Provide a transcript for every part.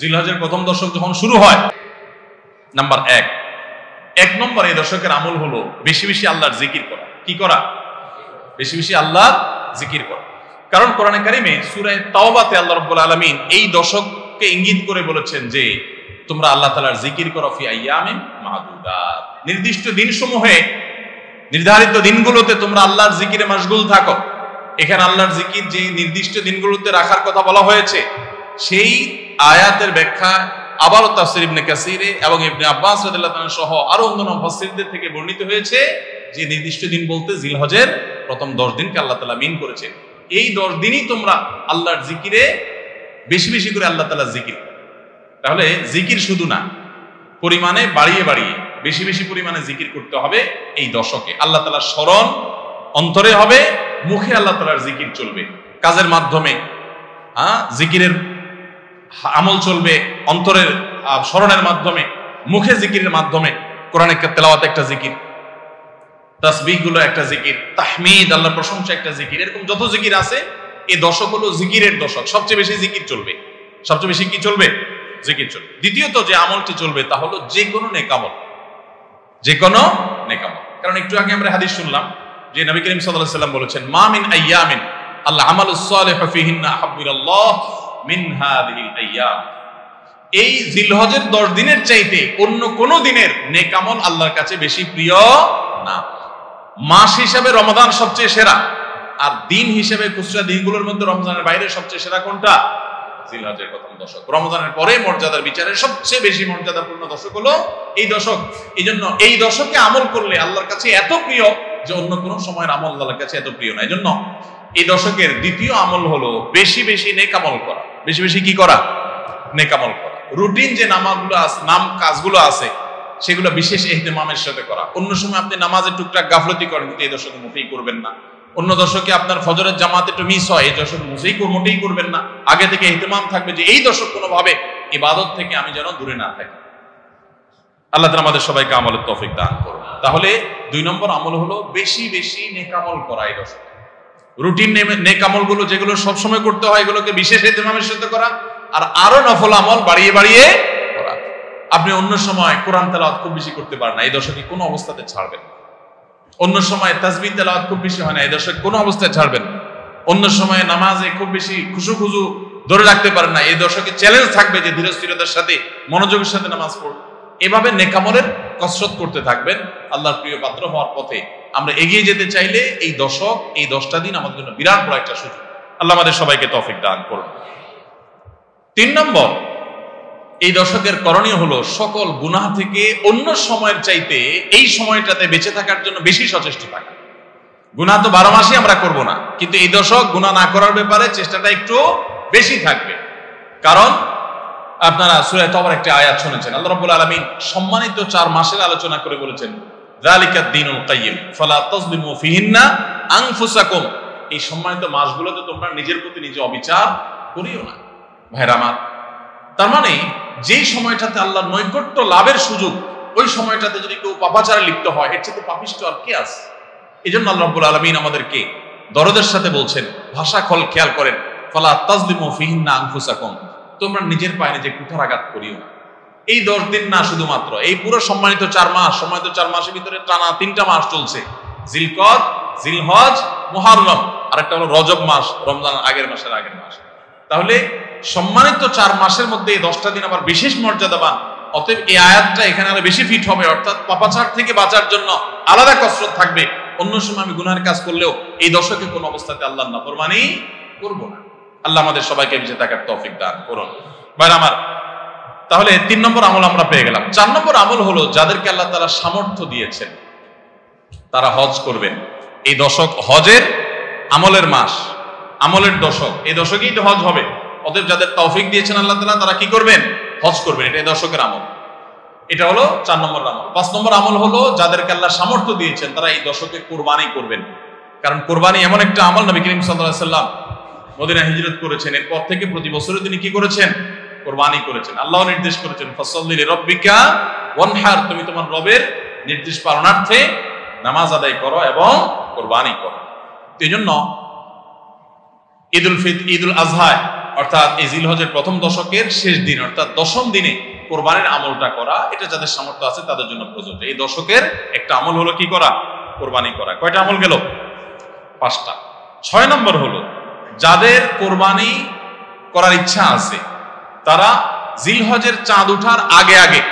জিলহজের প্রথম দশক যখন শুরু হয়, নাম্বার এক নম্বর এই দশকের আমল হলো বেশি বেশি আল্লাহর জিকির করা। কি করা? বেশি বেশি আল্লাহর জিকির করা। কারণ কোরআনে কারিমে সূরা তাওবাতে আল্লাহ রাব্বুল আলামিন এই দশককে ইঙ্গিত করে বলেছেন যে তোমরা আল্লাহ তাআলার জিকির করো ফি আইয়ামিন মাদুদাত, নির্দিষ্ট দিনসমূহে, নির্ধারিত দিনগুলোতে তোমরা আল্লাহর জিকিরে মাশগুল থাকো। এখানে আল্লাহর জিকির যে নির্দিষ্ট দিনগুলোতে রাখার কথা বলা হয়েছে, সেই আয়াতের ব্যাখ্যা আবারও তাফসীর ইবনে কাসিরে এবং ইবনে আব্বাস রাদিয়াল্লাহু আনহু সহ আরো অন্যান্য মুফাসসিরদের থেকে বর্ণিত হয়েছে যে নির্দিষ্ট দিন বলতে জিলহজের প্রথম 10 দিনকে আল্লাহ তাআলা মিন করেছেন। এই 10 দিনই তোমরা আল্লাহর জিকিরে বেশি বেশি করে আল্লাহ তাআলার জিকির। তাহলে জিকির শুধু না, পরিমাণে বাড়িয়ে বাড়িয়ে বেশি বেশি পরিমাণে জিকির করতে হবে। এই দশকে আল্লাহ তাআলার স্মরণ অন্তরে হবে, মুখে আল্লাহ তাআলার জিকির চলবে, কাজের মাধ্যমে জিকিরের আমল চলবে, অন্তরের স্মরণের মাধ্যমে, মুখে জিকিরের মাধ্যমে। কোরআনের তেলাওয়াত একটা জিকির, তাসবিহ গুলো একটা জিকির, তাহমিদ আল্লাহর প্রশংসা একটা জিকির। এরকম যত জিকির আছে, এই দশক হলো জিকিরের দশক। সবচেয়ে বেশি জিকির চলবে। সবচেয়ে বেশি কি চলবে? জিকির চলবে। দ্বিতীয়ত যে আমলটি চলবে তা হলো যে কোনো নেক আমল, যে কোনো নেক আমল। কারণ একটু আগে আমরা হাদিস শুনলাম যে নবী করিম সাল্লাল্লাহু আলাইহি ওয়াসাল্লাম বলেছেন, মা মিন আইয়ামিন আল আমালুস সালিহু ফিহিন্না আহাব্বু ইলাল্লাহ মিন হাযিহিল আইয়াম। এই জিলহজের 10 দিনের চাইতে অন্য কোন দিনের নেক আমল আল্লাহর কাছে বেশি প্রিয় না। মাস হিসাবে রমাদান সবচেয়ে সেরা, আর দিন হিসেবে খুচরা দিনগুলোর মধ্যে রমজানের বাইরে সবচেয়ে সেরা কোনটা? জিলহজের প্রথম দশক। রমজানের পরে মর্যাদার বিচারে সবচেয়ে বেশি মর্যাদাপূর্ণ দশক হলো এই দশক। এই জন্য এই দশকে আমল করলে আল্লাহর কাছে এত প্রিয় যে অন্য কোন সময়ের আমল আল্লাহর কাছে এত প্রিয় না। এই জন্য এই দশকের দ্বিতীয় আমল হলো বেশি বেশি নেক আমল করা। বেশি বেশি কি করা? নেক আমল করা। রুটিন যে কাজগুলো আছে সেগুলো বিশেষ ইহতিমামের সাথে করা। অন্য সময় আপনি নামাজের টুকটাক গাফলতি করেন, কিন্তু এই দশকে মোটেই করবেন না। অন্য দশকে আপনার ফজরের জামাত একটু মিস হয়, এই দশক মোটেই করবেন না। আগে থেকে ইহতিমাম থাকবে যে এই দশক কোনোভাবে ইবাদত থেকে আমি যেন দূরে না থাকি। আল্লাহ তাআলা আমাদের সবাইকে আমলের তৌফিক দান করুন। তাহলে 2 নম্বর আমল হলো বেশি বেশি নেক আমল করা এই দশকে। রুটিন নেক আমলগুলো যেগুলো সবসময় করতে হয় এগুলোকে বিশেষ ইহতিমামের সাথে করা, আর আরো নফল আমল বাড়িয়ে বাড়িয়ে করা। আপনি অন্য সময় কোরআন তেলাওয়াত খুব বেশি করতে পারেন না, এই দশকে কোনো অবস্থাতে ছাড়বেন না। অন্য সময় তাসবিহ তেলাওয়াত খুব বেশি হয় না, এই দশকে কোনো অবস্থায় ছাড়বেন না। অন্য সময় নামাজে খুব বেশি খুশু ধরে রাখতে পারেন না, এই দশকে চ্যালেঞ্জ থাকবে যে ধীরস্থিরতার সাথে মনোযোগের সাথে নামাজ পড়ুন। এভাবে নেক আমলের কসরত করতে থাকবেন আল্লাহর প্রিয় পাত্র হওয়ার পথে। আমরা এগিয়ে যেতে চাইলে এই দশক, এই 10টা দিন আমাদের জন্য বিরাট বড় একটা সুযোগ। আল্লাহ আমাদের সবাইকে তৌফিক দান করুন। 3 নম্বর, এই দশকের করণীয় হলো সকল গুনাহ থেকে অন্য সময়ের চাইতে এই সময়টাতে বেঁচে থাকার জন্য বেশি সচেষ্ট থাকা। গুনাহ তো 12 মাসই আমরা করব না, কিন্তু এই দশক গুনাহ না করার ব্যাপারে চেষ্টাটা একটু বেশি থাকবে। কারণ আপনারা সূরা তাওবার একটা আয়াত শুনেছেন, আল্লাহ রাব্বুল আলামিন সম্মানিত 4 মাসের আলোচনা করে বলেছেন, যালিকাদ দীনুল কাইয়্যিম ফালা তাজলিমু ফিহিন্না আনফুসাকুম। এই সম্মানিত মাসগুলোতে তোমরা নিজের প্রতি নিজে অবিচার করিও না। ভাইরা আমার, তার মানে যেই সময়টাতে আল্লাহর নৈকট্য লাভের সুযোগ, ওই সময়টাতে যদি কেউ পাপাচারে লিপ্ত হয়, এর চেয়ে পাপিষ্ঠ আর কে আছে? এই জন্য আল্লাহ রাব্বুল আলামিন আমাদেরকে দরদের সাথে বলছেন, ভাষা খেয়াল করেন, ফালা তাজলিমু ফিহিন্না আনফুসাকুম, তোমরা নিজের পায়ে নিজে কুঠারাঘাত করিও না। এই 10 দিন না, শুধুমাত্র এই পুরো সম্মানিত 4 মাস, সম্মানিত 4 মাসের ভিতরে টানা 3টা মাস চলছে, জিলকদ, জিলহজ, মুহররম, আর একটা হলো রজব মাস, রমজান আগের মাস। তাহলে সম্মানিত 4 মাসের মধ্যে এই 10টা দিন আবার বিশেষ মর্যাদাবান। অতএব এই আয়াতটা এখানে আরো বেশি ফিট হবে, অর্থাৎ পাপাচার থেকে বাঁচার জন্য আলাদা কসরত থাকবে। অন্য সময় আমি গুনাহের কাজ করলেও এই দশকে কোনো অবস্থাতে আল্লাহর নাফরমানি করব না। আল্লাহ আমাদের সবাইকে বেঁচে থাকার তৌফিক দান করুন। ভাই আমার, তাহলে 3 নম্বর আমল আমরা পেয়ে গেলাম। 4 নম্বর আমল হলো যাদেরকে আল্লাহ তাআলা সামর্থ্য দিয়েছেন তারা হজ করবেন। এই দশক হজের আমলের মাস, আমলের দশক। এই দশকেই তো হজ হবে। অতএব যাদের তৌফিক দিয়েছেন আল্লাহ তাআলা, তারা কি করবেন? হজ করবেন। এটা এই দশকের আমল। এটা হলো 4 নম্বর আমল। 5 নম্বর আমল হলো যাদেরকে আল্লাহ সামর্থ্য দিয়েছেন তারা এই দশকে কুরবানি করবেন। কারণ কুরবানি এমন একটা আমল, নবী করিম সাল্লাল্লাহু আলাইহি সাল্লাম মদিনা হিজরত করেছেন, এরপর থেকে প্রতি বছরে তিনি কি করেছেন? কুরবানি করেছেন। আল্লাহ নির্দেশ করেছেন, ফাসাল্লি লিরাব্বিকা ওয়ানহার, তুমি তোমার রবের নির্দেশ পালনার্থে নামাজ আদায় করো এবং কুরবানি করো। এই জন্য ঈদুল আজহা অর্থাৎ এই জিলহজের প্রথম দশকের শেষ দিন অর্থাৎ 10ম দিনে কোরবানির আমলটা করা, এটা যাদের সামর্থ্য আছে তাদের জন্য প্রযোজ্য। এই দশকের একটা আমল হলো কি করা? কোরবানি করা। কয়টা আমল গেল? 5টা। 6 নম্বর হলো যাদের কোরবানি করার ইচ্ছা আছে তারা জিলহজের চাঁদ ওঠার আগে আগে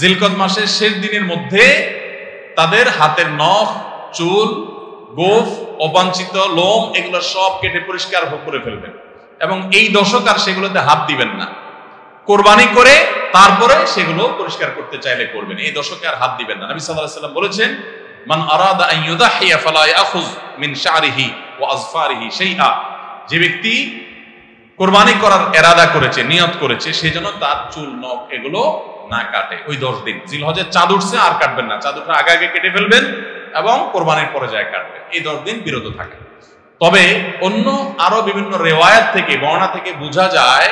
জিলকদ মাসের শেষ দিনের মধ্যে তাদের হাতের নখ, চুল, গোফ, অবাঞ্ছিত লোম এগুলো সব কেটে পরিষ্কার করে ফেলবেন এবং এই দশক আর সেগুলোতে হাত দিবেন না। কোরবানি করে তারপরে সেগুলো পরিষ্কার করতে চাইলে করবেন, এই দশকে আর হাত দিবেন না। নবী সাল্লাল্লাহু আলাইহি ওয়াসাল্লাম বলেছেন, মান আরাদা আন ইউদাহিয়া ফালা ইয়াখুয মিন শা'রিহি ওয়া আযফারিহি শাইআ, যে ব্যক্তি কোরবানি করার ইরাদা করেছে, নিয়ত করেছে, সেজন্য তার চুল, নখ এগুলো না কাটে ওই 10 দিন। জিলহজের চাঁদ উঠছে আর কাটবেন না, চাঁদ ওঠার আগে আগে কেটে ফেলবেন এবং কোরবানির পরে যায় কাটবেন, এই 10 দিন বিরত থাকা। তবে অন্য আরো বিভিন্ন রিওয়ায়াত থেকে, বর্ণনা থেকে বোঝা যায়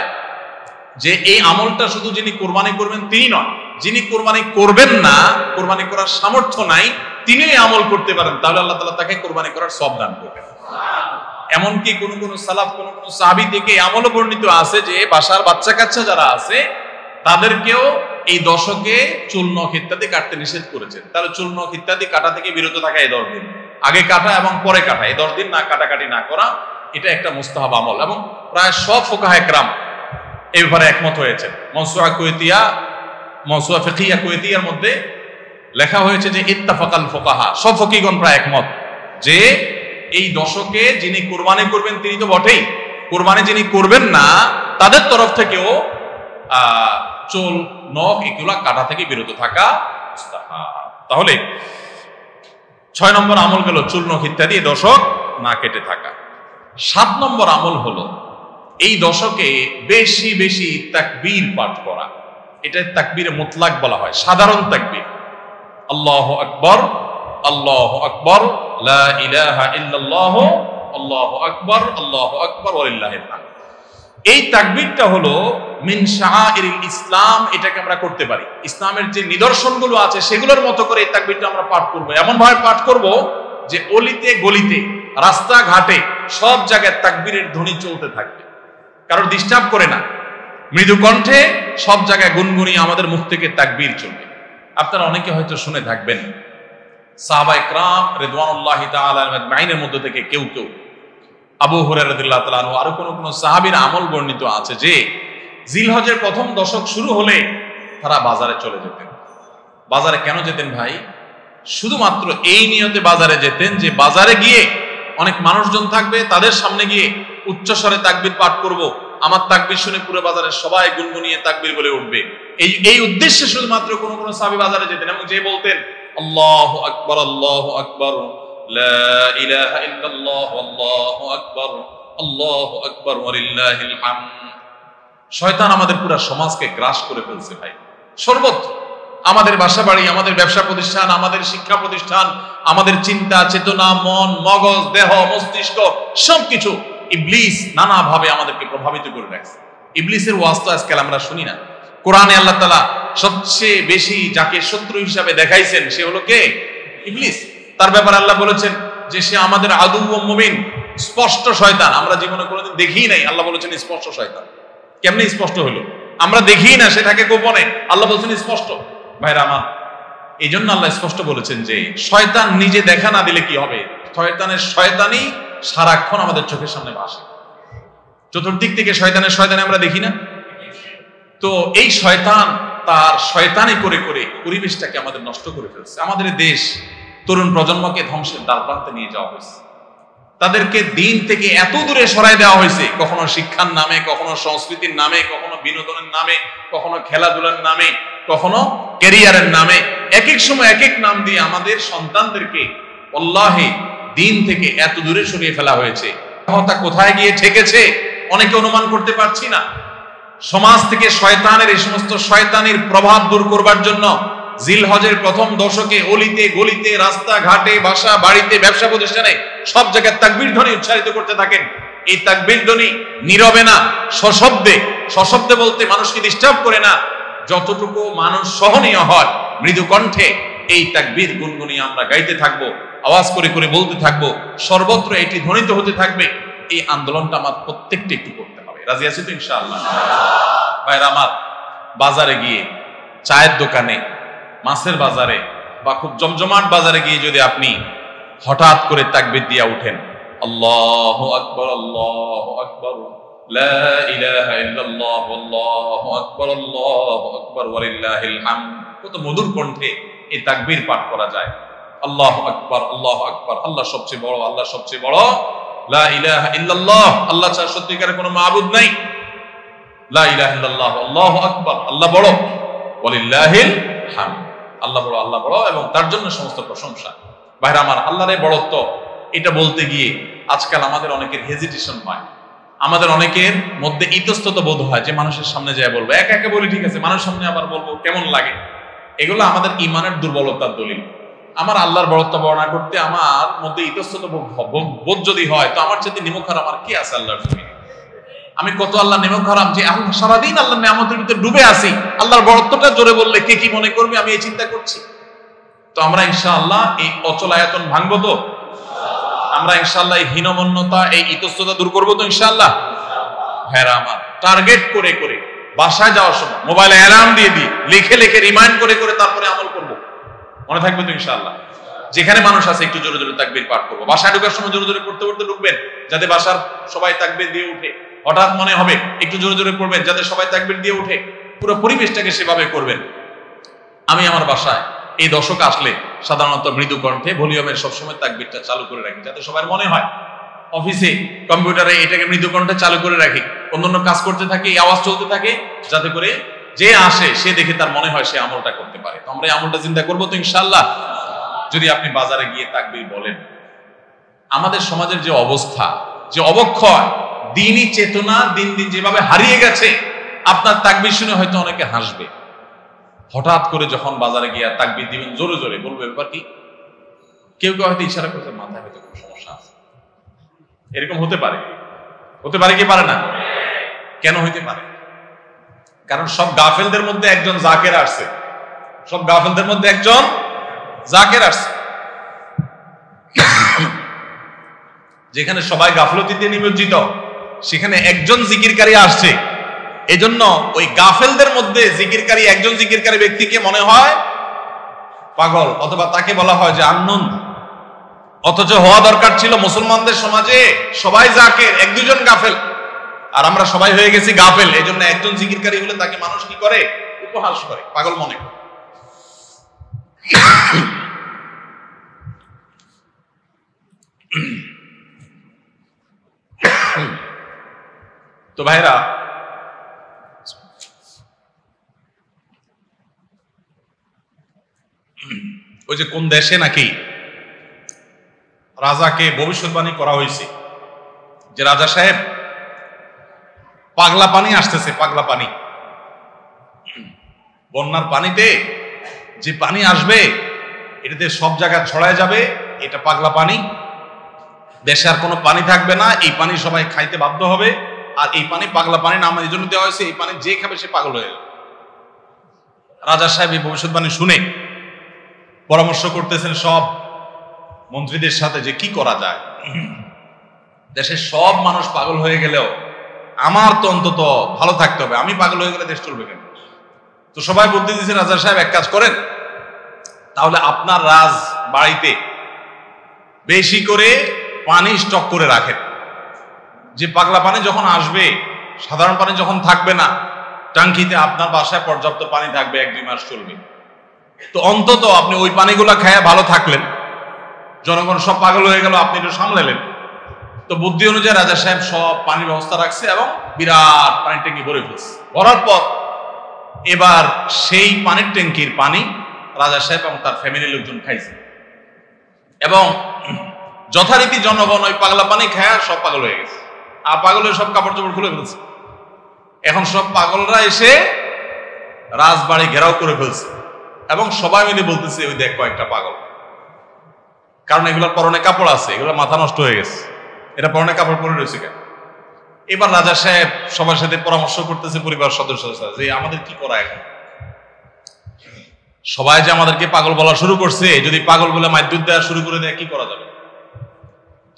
যে এই আমলটা শুধু যিনি কোরবানি করবেন তিনি নয়, যিনি কোরবানি করবেন না, কোরবানি করার সামর্থ্য নাই, তিনি এই আমল করতে পারেন, তাহলে আল্লাহ তাআলা তাকে কোরবানি করার সওয়াব দান করবেন। এমনকি কোন কোন সালাফ, কোন কোন সাহাবী থেকে আমলও বর্ণিত আছে যে বাসার বাচ্চা কাচ্চা যারা আছে তাদেরকেও এই দশকে চুল, নখ ইত্যাদি কাটতে নিষেধ করেছেন। তাহলে চুল, নখ ইত্যাদি কাটা থেকে বিরত থাকা এই 10 দিন, আগে কাটা এবং পরে কাটা, এই 10 দিন না কাটাকাটি না করা, এটা একটা মুস্তাহাব আমল। এবং প্রায় সব ফুকাহা একরাম এই ব্যাপারে একমত হয়েছে। মওসুআ ফিকহিয়া কুয়েতিয়ার মধ্যে লেখা হয়েছে যে ইত্তাফাকাল ফুকাহা, সব ফকিহগণ প্রায় একমত যে এই দশকে যিনি কোরবানি করবেন তিনি তো বটেই, কোরবানি যিনি করবেন না তাদের তরফ থেকেও চুল, নখ এগুলা কাটা থেকে বিরত থাকা মুস্তাহাব। তাহলে 6 নম্বর আমল গেল চুল, নখ ইত্যাদি দশক না কেটে থাকা। 7 নম্বর আমল হলো এই দশকে বেশি বেশি তাকবীর পাঠ করা। এটা তাকবীরে মুতলাক বলা হয়, সাধারণ তাকবীর। আল্লাহু আকবার, আল্লাহু আকবার, লা ইলাহা ইল্লাল্লাহ, আল্লাহু আকবার, আল্লাহু আকবার ওয়ালিল্লাহিল হামদ। এই তাকবীরটা হলো মিন শাআইরিল ইসলাম, এটাকে আমরা করতে পারি। ইসলামের যে নিদর্শনগুলো আছে সেগুলোর মতো করে এই তাকবীরটা আমরা পাঠ করব, এমন ভাবে পাঠ করব যে অলিতে গলিতে, রাস্তাঘাটে সব জায়গায় তাকবীরের ধ্বনি চলতে থাকবে, কারোর ডিস্টার্ব করে না, মৃদু কণ্ঠে সব জায়গায় গুনগুনিয়ে আমাদের মুখ থেকে তাকবীর চলবে। আপনারা অনেকে হয়তো শুনে থাকবেন সাহাবায়ে কেরাম রিদওয়ানুল্লাহি তাআলা আজমাইনের মধ্যে থেকে কেউ কেউ, আবু হুরায়রা রাদিয়াল্লাহু তাআলা আনহু, আরো কোন কোন সাহাবীর আমল বর্ণিত আছে যে জিলহজের প্রথম দশক শুরু হলে তারা বাজারে চলে যেতেন। বাজারে কেন যেতেন ভাই? শুধুমাত্র এই নিয়তে বাজারে যেতেন যে বাজারে গিয়ে অনেক মানুষজন থাকবে, তাদের সামনে গিয়ে উচ্চস্বরে তাকবীর পাঠ করব, আমার তাকবীর শুনে পুরো বাজারের সবাই গুনগুনিয়ে তাকবীর বলে উঠবে, এই উদ্দেশ্যে শুধুমাত্র কোন কোন সাহাবী বাজারে যেতেন। এবং যে বলতেন আল্লাহু আকবার, আল্লাহু আকবার, লা ইলাহা ইল্লাল্লাহ, আল্লাহু আকবার, আল্লাহু আকবার ওয়ালিল্লাহিল হামদ। শয়তান আমাদের পুরো সমাজকে গ্রাস করে ফেলছে ভাই, সর্বত্র। আমাদের বাসা বাড়ি, আমাদের ব্যবসা প্রতিষ্ঠান, আমাদের শিক্ষা প্রতিষ্ঠান, আমাদের চিন্তা চেতনা, মন, মগজ, দেহ, মস্তিষ্ক সবকিছু ইবলিস নানাভাবে আমাদেরকে প্রভাবিত করে রাখছে। ইবলিসের ওয়াজ তো আজকাল আমরা শুনি না। কোরআনে আল্লাহ তাআলা সবচেয়ে বেশি যাকে শত্রু হিসাবে দেখাইছেন সে হলো কে? ইবলিস। তার ব্যাপারে আল্লাহ বলেছেন যে সে আমাদের আদু ও মুবিন, স্পষ্ট শয়তান। আমরা জীবনে কোনোদিন দেখিই নাই, আল্লাহ বলেছেন স্পষ্ট শয়তান। কেমনে স্পষ্ট হলো? আমরা দেখিই না, সে থাকে গোপনে, আল্লাহ বলেছেন স্পষ্ট। ভাইরা আমার, এই জন্য আল্লাহ স্পষ্ট বলেছেন যে শয়তান নিজে দেখা না দিলে কি হবে? শয়তানের শয়তানি সারাক্ষণ আমাদের চোখের সামনে ভাসে, চতুর্দিক থেকে শয়তানি আমরা দেখি না? তো এই শয়তান তার শয়তানি করে করে পরিবেশটাকে আমাদের নষ্ট করে ফেলছে। আমাদের দেশ তরুণ প্রজন্মকে ধ্বংসের দ্বারপ্রান্তে নিয়ে যাওয়া হয়েছে, তাদেরকে দিন থেকে এত দূরে সরাই দেওয়া হয়েছে, কখনো শিক্ষার নামে, কখনো সংস্কৃতির নামে, কখনো বিনোদনের নামে, কখনো খেলাধুলার নামে, কখনো ক্যারিয়ারের নামে, এক এক সময় এক এক নাম দিয়ে আমাদের সন্তানদেরকে আল্লাহে দিন থেকে এত দূরে সরিয়ে ফেলা হয়েছে। তা কোথায় গিয়ে ঠেকেছে অনেকে অনুমান করতে পারছি না। সমাজ থেকে শয়তানের এই সমস্ত শয়তানির প্রভাব দূর করবার জন্য জিলহজের প্রথম দশকে অলিতে গলিতে, রাস্তাঘাটে, বাসা বাড়িতে, ব্যবসা প্রতিষ্ঠানে সব জায়গায় তাকবীর ধ্বনি উচ্চারিত করতে থাকেন। এই তাকবীর ধ্বনি নীরবে না, সশব্দে, সশব্দে বলতে মানুষকে ডিস্টার্ব করে না, যতটুকু মানুষ সহনীয় হয় মৃদু কণ্ঠে এই তাকবীর গুনগুনিয়ে আমরা গাইতে থাকবো, আওয়াজ করে করে বলতে থাকবো, সর্বত্র এটি ধ্বনিত হতে থাকবে। এই আন্দোলনটা আমার প্রত্যেকটা একটু করতে হবে। রাজি আছি তো ইনশাআল্লাহ? ভাইরা আমার, বাজারে গিয়ে, চায়ের দোকানে, মাছের বাজারে বা খুব জমজমাট বাজারে গিয়ে যদি আপনি হঠাৎ করে তাকবীর দিয়া উঠেন, আল্লাহু আকবার, আল্লাহু আকবার, লা ইলাহা ইল্লাল্লাহ, আল্লাহু আকবার, আল্লাহু আকবার, ওয়ালিল্লাহিল হামদ, কত মধুর কণ্ঠে এই তাকবীর পাঠ করা যায়। আল্লাহু আকবার, আল্লাহু আকবার, আল্লাহ সবচেয়ে বড়, আল্লাহ সবচেয়ে বড়, লা ইলাহা ইল্লাল্লাহ, আল্লাহ ছাড়া সত্যিকারের কোনো মাবুদ নাই, লা ইলাহা ইল্লাল্লাহ, আল্লাহু আকবার, আল্লাহ বড়, ওয়ালিল্লাহিল হামদ, আল্লাহ বড়, আল্লাহ বড় এবং তার জন্য সমস্ত প্রশংসা। ভাইরা আমার, আল্লাহর বড়ত্ব এটা বলতে গিয়ে আজকাল আমাদের অনেকের হেজিটেশন হয়, আমাদের অনেকের মধ্যে ইতস্তত বোধ হয় যে মানুষের সামনে যায় বলবো, একা একা বলি ঠিক আছে, মানুষের সামনে আবার বলবো কেমন লাগে। এগুলো আমাদের ইমানের দুর্বলতার দলিল। আমার আল্লাহর বড়ত্ব বর্ণনা করতে আমার মধ্যে ইতস্তত বোধ যদি হয়, তো আমার চেয়ে নিমুখ আমার কি আছে আল্লাহর জমিনে? আমি কত আল্লাহ নিমুখ হারাম যে সারাদিন আল্লাহর নিয়ামতের ভিতরে ডুবে আছি, আল্লাহর বড়ত্বটা জোরে বললে কে কি মনে করবে, আমি এই চিন্তা করছি। তো আমরা ইনশাআল্লাহ এই অচল আয়াতন ভাঙবো তো, আমরা ইনশাআল্লাহ এই হীনমন্যতা, এই ইতস্ততা দূর করবো তো ইনশাআল্লাহ। ভাইরা আমার, টার্গেট করে করে বাসায় যাওয়ার সময় মোবাইলে অ্যালার্ম দিয়ে দিই, লিখে লিখে রিমাইন্ড করে করে তারপরে আমল করবো, মনে থাকবে তো ইনশাআল্লাহ। যেখানে মানুষ আছে একটু জোরে জোরে তাকবীর পাঠ করবো, বাসায় ঢোকার সময় জোরে জোরে পড়তে পড়তে ঢুকবেন, যাতে বাসার সবাই তাকবীর দিয়ে উঠে। হঠাৎ মনে হবে একটু জোরে জোরে পড়বেন, যাতে সবাই তাকবীর দিয়ে উঠে। পুরো পরিবেশটাকে সেভাবে করবেন। আমি আমার বাসায় এই দশক আসলে সাধারণত মৃদু কণ্ঠে ভলিউমের সবসময় তাকবীরটা চালু করে রাখি, যাতে সবার মনে হয়। অফিসে কম্পিউটারে এটাকে মৃদু কণ্ঠে চালু করে রাখি, অন্যান্য কাজ করতে থাকি, এই আওয়াজ চলতে থাকে, যাতে করে যে আসে সে দেখে তার মনে হয় সে আমলটা করতে পারে। তো আমরা এই আমলটা চিন্তা করবো তো ইনশাআল্লাহ। যদি আপনি বাজারে গিয়ে তাকবীর বলেন, আমাদের সমাজের যে অবস্থা, যে অবক্ষয়, দ্বীনি চেতনা দিন দিন যেভাবে হারিয়ে গেছে, আপনার তাকবীর শুনে হয়তো অনেকে হাসবে। হঠাৎ করে যখন বাজারে গিয়ে তাকবীর দিবেন জোরে জোরে, বলবে ব্যাপার কি? কেউ কেউ হয়তো ইশারা করতে, মাথায় হয়তো কোনো সমস্যা আছে, এরকম হতে পারে। হতে পারে কি পারে না? কেন হইতে পারে? কারণ সব গাফেলদের মধ্যে একজন জাকের আসছে, সব গাফেলদের মধ্যে একজন জাকের আসছে। যেখানে সবাই গাফলতিতে নিমজ্জিত, সেখানে একজন জিকিরকারী আসছে। এজন্য ওই গাফেলদের মধ্যে জিকিরকারী, একজন জিকিরকারী ব্যক্তিকে মনে হয় পাগল, অথবা তাকে বলা হয় যে আননোন। অথচ হওয়া দরকার ছিল মুসলমানদের সমাজে সবাই জাকের, এক দুজন গাফেল, আর আমরা সবাই হয়ে গেছি গাফেল। এই জন্য একজন জিকিরকারী হলে তাকে মানুষ কি করে? উপহাস করে, পাগল মনে করে। তো ভাইরা, ওই যে কোন দেশে নাকি রাজাকে ভবিষ্যৎবাণী করা হয়েছে যে রাজা সাহেব, পাগলা পানি আসতেছে, পাগলা পানি, বন্যার পানিতে যে পানি আসবে এটাতে সব জায়গায় ছড়ায় যাবে, এটা পাগলা পানি, দেশে আর কোনো পানি থাকবে না, এই পানি সবাই খাইতে বাধ্য হবে। আর এই পানি পাগলা পানি নাম এই জন্য দেওয়া হয়েছে, এই পানি যে খাবে সে পাগল হয়ে যাবে। রাজা সাহেব এই ভবিষ্যৎবাণী শুনে পরামর্শ করতেছেন সব মন্ত্রীদের সাথে যে কি করা যায়। দেশের সব মানুষ পাগল হয়ে গেলেও আমার তো অন্তত ভালো থাকতে হবে, আমি পাগল হয়ে গেলে দেশ চলবে কেন? তো সবাই বুদ্ধি দিয়েছে, রাজা সাহেব এক কাজ করেন, তাহলে আপনার রাজ বাড়িতে বেশি করে পানি স্টক করে রাখেন, যে পাগলা পানি যখন আসবে, সাধারণ পানি যখন থাকবে না, টাঙ্কিতে আপনার বাসায় পর্যাপ্ত পানি থাকবে, 1-2 মাস চলবে। তো অন্তত আপনি ওই পানিগুলা খেয়ে ভালো থাকলেন, জনগণ সব পাগল হয়ে গেল, আপনি একটু সামলালেন। তো বুদ্ধি অনুযায়ী রাজা সাহেব সব পানির ব্যবস্থা রাখছে এবং বিরাট পানির ট্যাঙ্কি ভরে ফেলছে। ভরার পর এবার সেই পানির ট্যাঙ্কির পানি রাজা সাহেব এবং তার ফ্যামিলির লোকজন খাইছে, এবং যথারীতি জনগণ ওই পাগলা পানি খায় সব পাগল হয়ে গেছে, আর পাগলের সব কাপড় চোপড় খুলে ফেলছে। এখন সব পাগলরা এসে রাজবাড়ি ঘেরাও করে ফেলছে এবং সবাই মিলে বলতেছে, ওই দেখ কয়েকটা পাগল। কারণ এগুলোর পরনে কাপড় আছে, এগুলো মাথা নষ্ট হয়ে গেছে, এটা পরনে কাপড় পরে রয়েছে কেন? এবার রাজা সাহেব সবার সাথে পরামর্শ করতেছে, পরিবার সদস্যদের সাথে, যে আমাদের কি করা এখন? সবাই যে আমাদেরকে পাগল বলা শুরু করছে, যদি পাগল বলে মারধর দেওয়া শুরু করে দেয়, কি করা যাবে?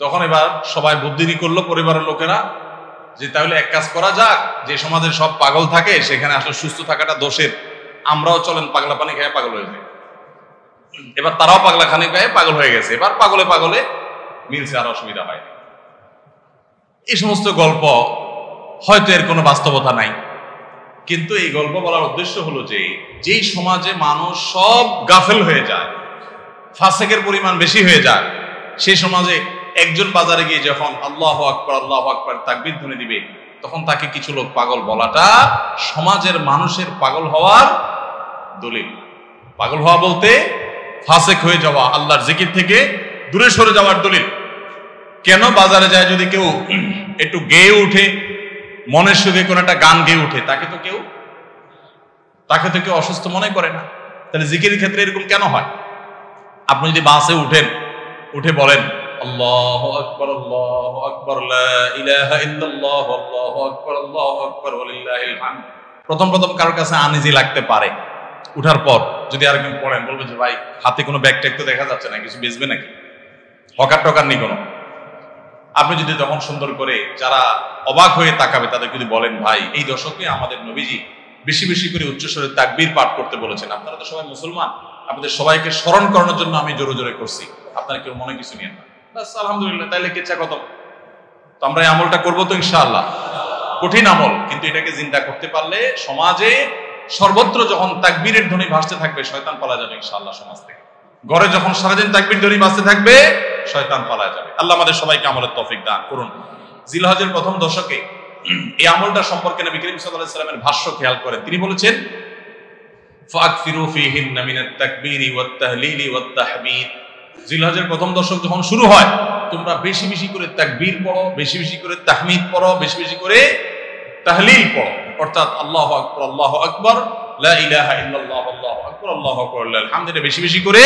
তখন এবার সবাই বুদ্ধি করলো, পরিবারের লোকেরা যে তাহলে এক কাজ করা যাক, যে সমাজের সব পাগল থাকে সেখানে আসলে সুস্থ থাকাটা দোষের, আমরাও চলেন পাগলা পানি খেয়ে পাগল হয়ে যাই। এবার তারাও পাগলা খানি খেয়ে পাগল হয়ে গেছে, এবার পাগলে পাগলে মিলছে, আর অসুবিধা হয়। এই সমস্ত গল্প হয়তো এর কোনো বাস্তবতা নাই, কিন্তু এই গল্প বলার উদ্দেশ্য হলো যে যেই সমাজে মানুষ সব গাফেল হয়ে যায়, ফাসেকের পরিমাণ বেশি হয়ে যায়, সেই সমাজে একজন বাজারে গিয়ে যখন আল্লাহু আকবার তাকবীর ধ্বনি দিবে, তখন তাকে কিছু লোক পাগল বলাটা সমাজের মানুষের পাগল হওয়ার দলিল। পাগল হওয়া বলতে ফাসেক হয়ে যাওয়া, আল্লাহর জিকির থেকে দূরে সরে যাওয়ার দলিল। কেন? বাজারে যায় যদি কেউ একটু গেয়ে উঠে, মনের সুখে কোন একটা গান গেয়ে উঠে, তাকে তো কেউ অসুস্থ মনে করে না। তাহলে জিকিরের ক্ষেত্রে এরকম কেন হয়? আপনি যদি বাসে উঠে বলেন আল্লাহু আকবার লা ইলাহা ইল্লাল্লাহ আল্লাহু আকবার ওয়ালিল্লাহিল হামদ, প্রথম কারোর কাছে আনইজি লাগতে পারে। উঠার পর যদি আর কেউ পড়েন, বলবে যে ভাই হাতে কোনো ব্যাগ ট্যাগ তো দেখা যাচ্ছে না, কিছু বেচবে নাকি? হকার টকার নেই কোনো। আপনি যদি তখন সুন্দর করে, যারা অবাক হয়ে তাকাবে তাদের যদি বলেন, ভাই এই দশকে আমাদের নবীজি বেশি বেশি করে উচ্চস্বরে তাকবীর পাঠ করতে বলেছেন, আপনারা তো সবাই মুসলমান, আপনাদের সবাইকে স্মরণ করানোর জন্য আমি জোরে জোরে করছি, আপনারা কেউ মনে কিছু নিয়েন না, বাস আলহামদুলিল্লাহ, তাইলে কেচ্ছা কত। তো আমরা এই আমলটা করবো তো ইনশাআল্লাহ। কঠিন আমল, কিন্তু এটাকে জিন্দা করতে পারলে সমাজে সর্বত্র যখন তাকবীরের ধ্বনি ভাসতে থাকবে, শয়তান পালা যাবে ইনশাআল্লাহ সমাজ থেকে। ঘরে যখন সারাদিন তাকবীর ধ্বনি ভাসতে থাকবে, শয়তান পালা যাবে। আল্লাহ আমাদের সবাইকে আমলের তৌফিক দান করুন। জিলহজের প্রথম দশকে এই আমলটা সম্পর্কে নবী করিম সাল্লাল্লাহু আলাইহি ওয়াসাল্লামের ভাষ্য খেয়াল করেন। তিনি বলেছেন, ফাকফিরু ফীহিন্না মিনাত তাকবীরি ওয়াত তাহলিলি ওয়াত তাহমিদ। জিলহজের প্রথম দশক যখন শুরু হয়, তোমরা বেশি বেশি করে তাকবীর পড়ো, বেশি বেশি করে তাহমিদ পড়ো, বেশি বেশি করে তাহলিল পড়ো, অর্থাৎ আল্লাহু আকবার লা ইলাহা ইল্লাল্লাহ আল্লাহু আকবার লিল হামদ, এটা বেশি বেশি করে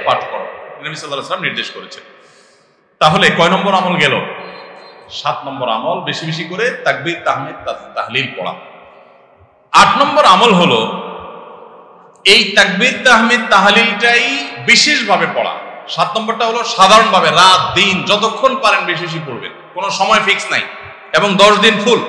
পাঠ করো, নবী সাল্লাল্লাহু আলাইহি ওয়াসাল্লাম নির্দেশ করেছেন। তাহলে কয় নম্বর আমল গেল? 7 নম্বর আমল, বেশি বেশি করে তাকবীর তাহমিদ তাহলিল পড়া। 8 নম্বর আমল হলো এই তাকবীর তাহমিদ তাহলিলটাই বিশেষভাবে পড়া। 7 নম্বরটা হলো সাধারণভাবে রাত দিন যতক্ষণ পারেন বেশি বেশি পড়বেন, কোনো সময় ফিক্স নাই, এবং 10 দিন ফুল।